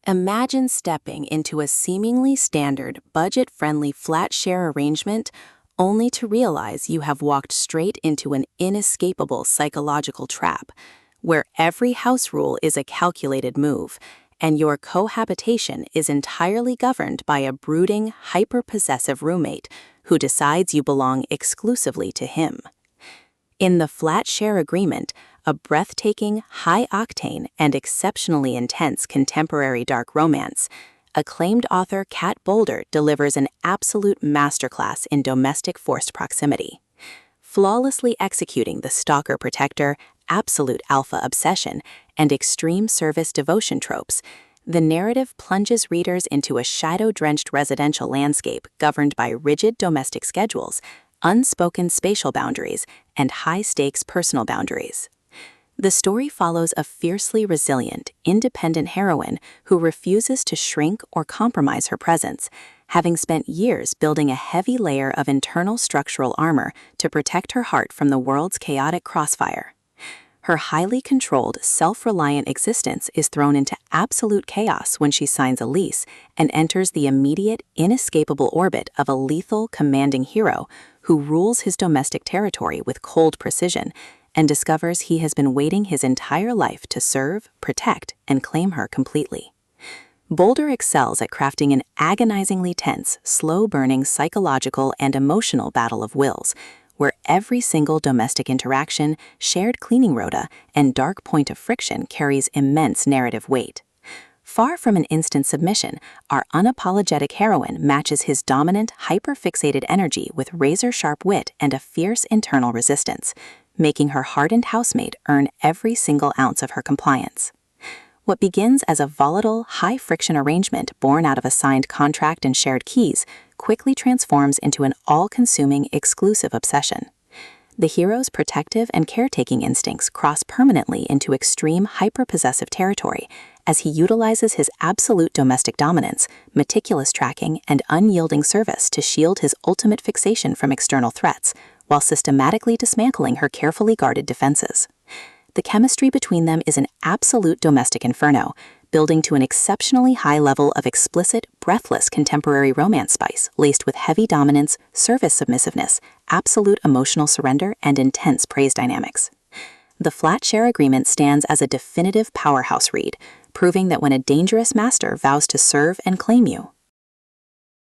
Imagine stepping into a seemingly standard, budget-friendly flat share arrangement only to realize you have walked straight into an inescapable psychological trap, where every house rule is a calculated move, and your cohabitation is entirely governed by a brooding, hyper-possessive roommate who decides you belong exclusively to him. In the flat share agreement, a breathtaking, high-octane, and exceptionally intense contemporary dark romance, acclaimed author Cat Boulder delivers an absolute masterclass in domestic forced proximity. Flawlessly executing the stalker-protector, absolute alpha obsession, and extreme service devotion tropes, the narrative plunges readers into a shadow-drenched residential landscape governed by rigid domestic schedules, unspoken spatial boundaries, and high-stakes personal boundaries. The story follows a fiercely resilient, independent heroine who refuses to shrink or compromise her presence, having spent years building a heavy layer of internal structural armor to protect her heart from the world's chaotic crossfire. Her highly controlled, self-reliant existence is thrown into absolute chaos when she signs a lease and enters the immediate, inescapable orbit of a lethal, commanding hero who rules his domestic territory with cold precision and discovers he has been waiting his entire life to serve, protect, and claim her completely. Boulder excels at crafting an agonizingly tense, slow-burning psychological and emotional battle of wills, where every single domestic interaction, shared cleaning rota, and dark point of friction carries immense narrative weight. Far from an instant submission, our unapologetic heroine matches his dominant, hyper-fixated energy with razor-sharp wit and a fierce internal resistance, making her hardened housemate earn every single ounce of her compliance. What begins as a volatile, high-friction arrangement born out of a signed contract and shared keys quickly transforms into an all-consuming, exclusive obsession. The hero's protective and caretaking instincts cross permanently into extreme hyper-possessive territory as he utilizes his absolute domestic dominance, meticulous tracking, and unyielding service to shield his ultimate fixation from external threats, while systematically dismantling her carefully guarded defenses. The chemistry between them is an absolute domestic inferno, building to an exceptionally high level of explicit, breathless contemporary romance spice laced with heavy dominance, service submissiveness, absolute emotional surrender, and intense praise dynamics. The flat share agreement stands as a definitive powerhouse read, proving that when a dangerous master vows to serve and claim you,